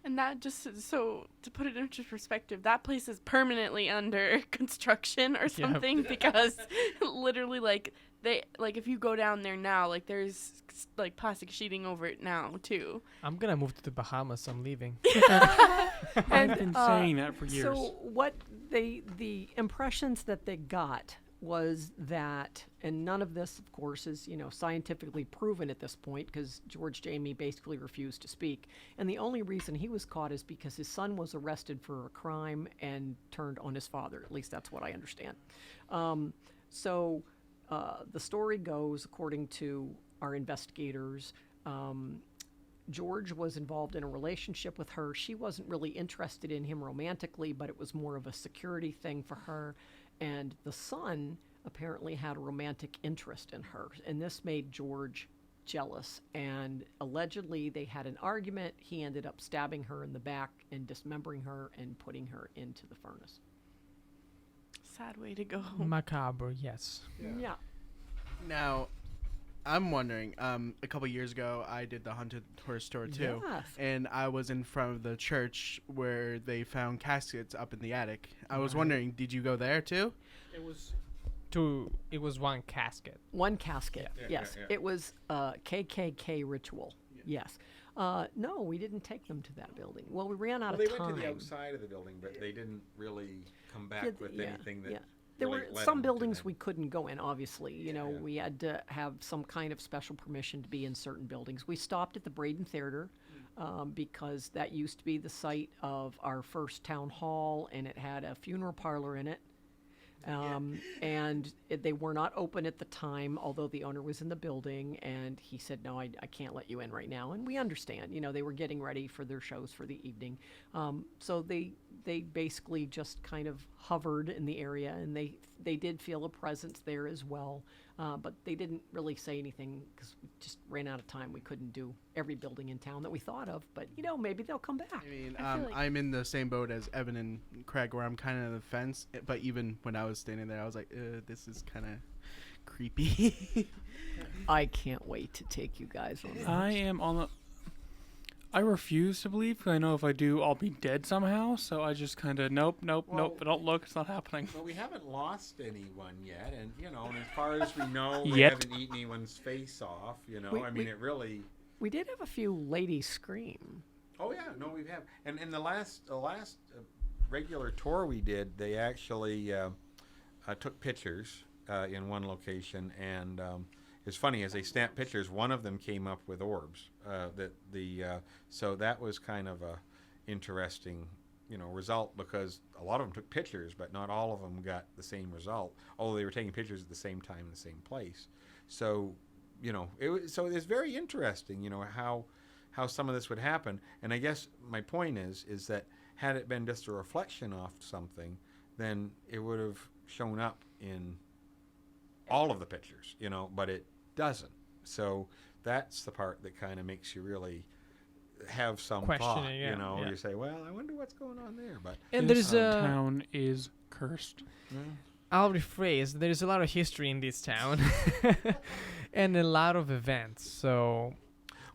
And that just, so to put it into perspective, that place is permanently under construction or something because literally if you go down there now, like there's like plastic sheeting over it now too. I'm gonna move to the Bahamas. I'm leaving. I've been saying that for years. So what the impressions that they got was that, and none of this, of course, is scientifically proven at this point because George Jamie basically refused to speak, and the only reason he was caught is because his son was arrested for a crime and turned on his father. At least that's what I understand. So the story goes, according to our investigators, George was involved in a relationship with her. She wasn't really interested in him romantically, but it was more of a security thing for her. And the son apparently had a romantic interest in her. And this made George jealous. And allegedly they had an argument. He ended up stabbing her in the back and dismembering her and putting her into the furnace. Sad way to go. Macabre, yes. Yeah. Now, I'm wondering, a couple years ago, I did the haunted horse tour too. Yes. And I was in front of the church where they found caskets up in the attic. I was wondering, did you go there too? It was one casket. One casket. Yeah, Yes, yeah. it was a KKK ritual. Yes. No, we didn't take them to that building. Well, we ran out Well, of they time. went to the outside of the building, but they didn't really come back with anything that. There really were led some them to buildings them. we couldn't go in, obviously. You know, Yeah. we had to have some kind of special permission to be in certain buildings. We stopped at the Braden Theater because that used to be the site of our first town hall, and it had a funeral parlor in it. And they were not open at the time, although the owner was in the building, and he said, no, I can't let you in right now. And we understand, you know, they were getting ready for their shows for the evening. So they basically just kind of hovered in the area, and they did feel a presence there as well. But they didn't really say anything because we just ran out of time. We couldn't do every building in town that we thought of, but, you know, maybe they'll come back. I mean, I feel like- I'm in the same boat as Evan and Craig, where I'm kind of on the fence. But even when I was standing there, I was like, this is kind of creepy. I can't wait to take you guys on that. I am on the. I refuse to believe because I know if I do, I'll be dead somehow. So I just kind of nope. Well- Don't look. It's not happening. Well, we haven't lost anyone yet, and and as far as we know, we Yet. haven't eaten anyone's face off. We- I mean, we- it really. We did have a few ladies scream. Oh yeah, no, we have. And in the last regular tour we did, they actually took pictures in one location, and it's funny as they snapped pictures. One of them came up with orbs. So that was kind of a interesting, result because a lot of them took pictures, but not all of them got the same result. Although they were taking pictures at the same time in the same place. So it's very interesting, how some of this would happen. And I guess my point is that had it been just a reflection off something, then it would have shown up in all of the pictures, but it doesn't. So that's the part that kind of makes you really have some thought, Questioning, yeah, yeah. You say, well, I wonder what's going on there. But And This there's town is cursed. I'll rephrase. There's a lot of history in this town, and a lot of events. So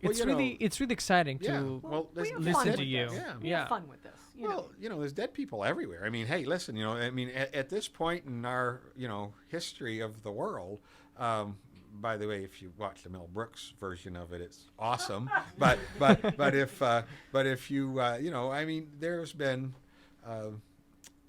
Well, it's really exciting yeah, to well, We have listen fun to with you. this. Yeah. We have fun with this. Well, there's dead people everywhere. I mean, hey, listen, at this point in our, history of the world, by the way, if you watch the Mel Brooks version of it, it's awesome. but if you, I mean, there's been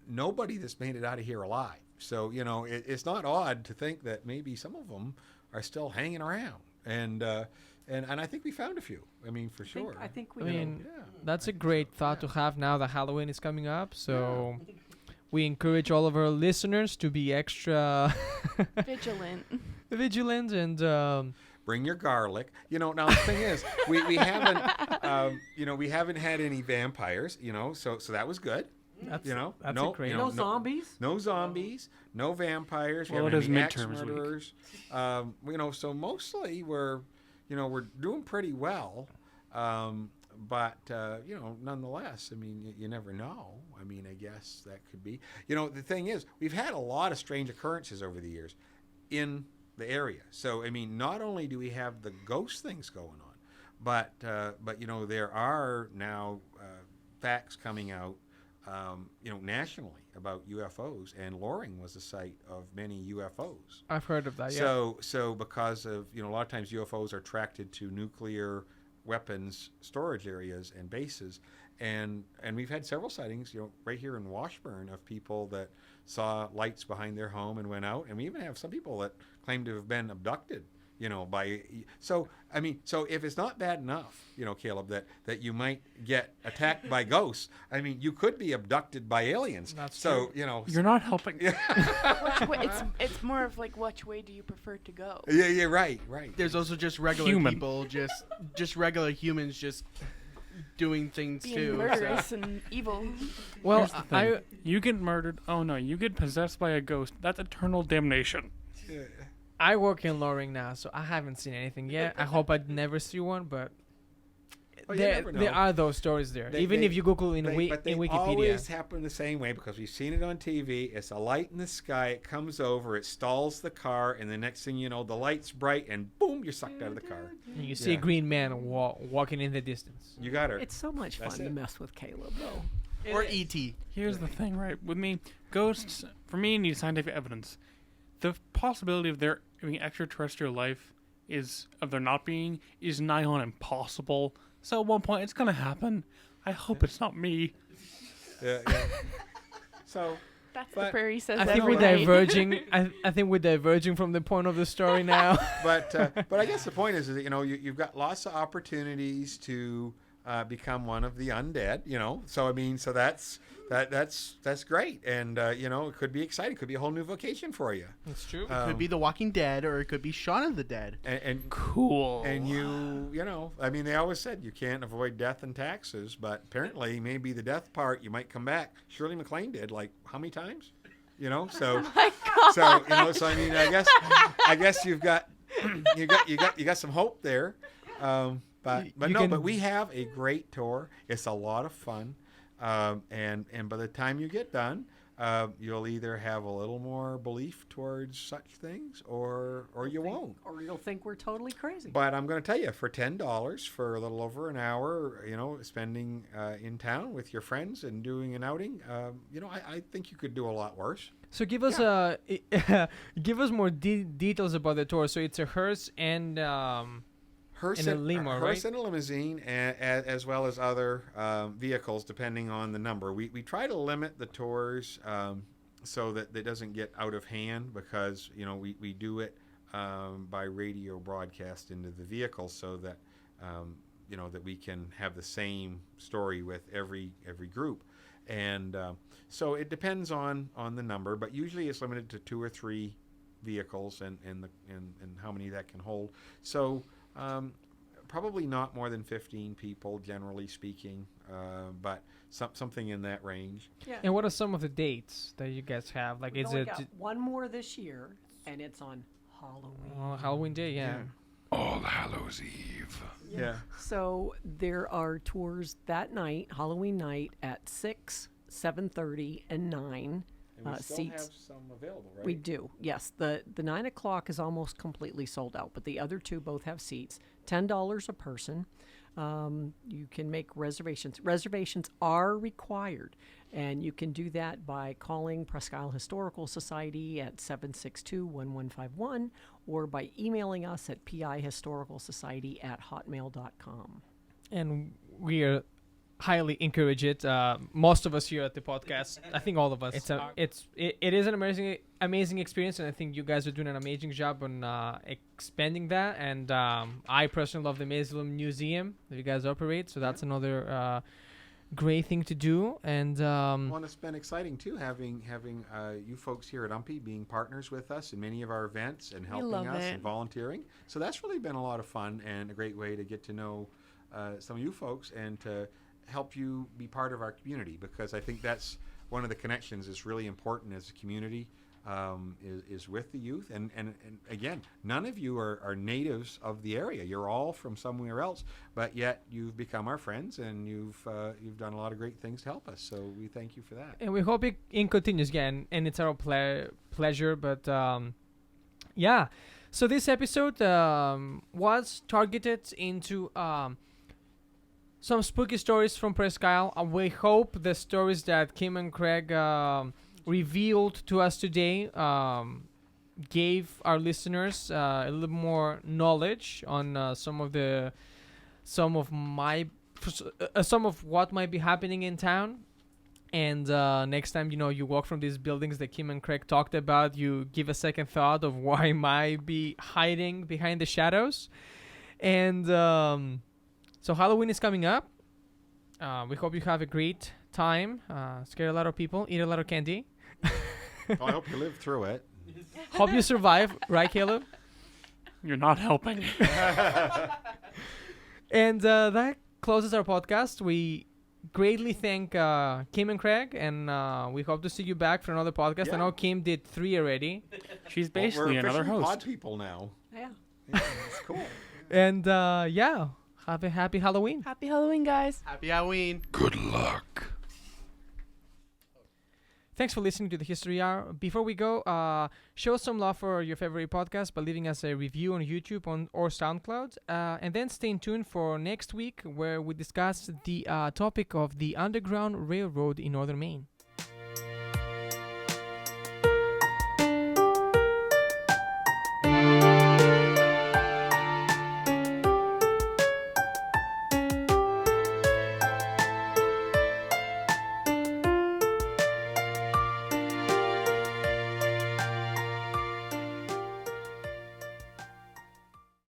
nobody that's made it out of here alive. So, it's not odd to think that maybe some of them are still hanging around. And I think we found a few. I mean, for sure. I think we I did. mean, Yeah. that's a great thought to have now that Halloween is coming up. So we encourage all of our listeners to be extra vigilant and Bring your garlic. Now the thing is, we haven't, we haven't had any vampires. So that was good. that's No, a great. no zombies? no zombies, no vampires. Well, we it haven't is had any axe midterms week. murderers. So mostly we're doing pretty well. But nonetheless, I mean, you never know. I mean, I guess that could be. The thing is, we've had a lot of strange occurrences over the years in the area. So, I mean, not only do we have the ghost things going on, but there are now facts coming out, nationally about UFOs, and Loring was the site of many UFOs. I've heard of that. Yeah. So because of, a lot of times UFOs are attracted to nuclear weapons storage areas and bases, and we've had several sightings, right here in Washburn of people that saw lights behind their home and went out, and we even have some people that claim to have been abducted, by. So I mean, so if it's not bad enough, Kaleb, that you might get attacked by ghosts, I mean, you could be abducted by aliens. That's so true. You're not helping. It's more of like, which way do you prefer to go? Yeah, right. There's also just regular Human. people, just regular humans, just doing things Being too. murderous and evil. Well, Here's the thing. You get murdered. Oh no, you get possessed by a ghost. That's eternal damnation. I work in Loring now, so I haven't seen anything yet. I hope I'd never see one, but Well, you there never know. are those stories there. Even They- if you Google in But they Wikipedia. always happen the same way because we've seen it on TV. It's a light in the sky. It comes over. It stalls the car, and the next thing you know, the light's bright, and boom, you're sucked out of the car. And you see a Yeah. green man walking in the distance. You got her. It's so much fun That's to it. mess with Kaleb, though. Or E.T. Here's the thing, right? With me, ghosts, for me, need scientific evidence. The possibility of there being extraterrestrial life of there not being, is nigh on impossible. So at one point, it's going to happen. I hope it's not me. Yeah. So, That's But the prairie says I that think we're right. diverging. I think we're diverging from the point of the story now. but I guess the point is that you've got lots of opportunities to become one of the undead. So I mean, so that's great, and it could be exciting. Could be a whole new vocation for you. That's true. It could be The Walking Dead, or it could be Shaun of the Dead. And Cool. And I mean, they always said you can't avoid death and taxes, but apparently maybe the death part you might come back. Shirley MacLaine did, like, how many times? So My God. so I mean, I guess you've got you got some hope there. But we have a great tour. It's a lot of fun. And by the time you get done, you'll either have a little more belief towards such things, or you won't. Or you'll think we're totally crazy. But I'm going to tell you, for $10 for a little over an hour, spending in town with your friends and doing an outing, I think you could do a lot worse. So give us give us more details about the tour. So it's a hearse and Hearse in a limo, hearse right? and a limousine, as well as other vehicles, depending on the number. We try to limit the tours so that it doesn't get out of hand, because we do it by radio broadcast into the vehicle, so that that we can have the same story with every group, and so it depends on the number, but usually it's limited to 2 or 3 vehicles, and how many that can hold. So. Probably not more than 15 people, generally speaking, but something in that range. Yeah. And what are some of the dates that you guys have? Like, We is only it got one more this year, and it's on Halloween. Halloween Day? Yeah. All Hallows Eve. Yeah. So there are tours that night, Halloween night, at 6, 7:30, and 9. And we still seats. have some available, right? We do, yes. The 9 o'clock is almost completely sold out, but the other two both have seats. $10 a person. You can make reservations. Reservations are required, and you can do that by calling Presque Isle Historical Society at 762-1151, or by emailing us at pihistoricalsociety@hotmail.com. And we are highly encourage it. Most of us here at the podcast, I think all of us. It is an amazing experience, and I think you guys are doing an amazing job on expanding that. And I personally love the Museum that you guys operate, so that's another great thing to do. And Well, and it's been exciting too, having you folks here at UMPI being partners with us in many of our events and helping love us it. and volunteering. So that's really been a lot of fun and a great way to get to know some of you folks and to help you be part of our community, because I think that's one of the connections that's really important as a community, is with the youth. And again, none of you are natives of the area. You're all from somewhere else, but yet you've become our friends, and you've done a lot of great things to help us. So we thank you for that. And we hope it continues again, and it's our pleasure. But yeah, so this episode was targeted into some spooky stories from Presque Isle. We hope the stories that Kim and Craig revealed to us today gave our listeners a little more knowledge on some of what might be happening in town. And next time you walk from these buildings that Kim and Craig talked about, you give a second thought of why might be hiding behind the shadows. And so Halloween is coming up. We hope you have a great time. Scare a lot of people. Eat a lot of candy. Well, I hope you live through it. Hope you survive, right, Kaleb? You're not helping. And that closes our podcast. We greatly thank Kim and Craig, and we hope to see you back for another podcast. Yeah. I know Kim did 3 already. She's Well, basically we're another officially pod host. people now. Yeah. Yeah, it's cool. And yeah, have a happy Halloween. Happy Halloween, guys. Happy Halloween. Good luck. Thanks for listening to the History Hour. Before we go, show some love for your favorite podcast by leaving us a review on YouTube or SoundCloud. And then stay tuned for next week where we discuss the topic of the Underground Railroad in northern Maine.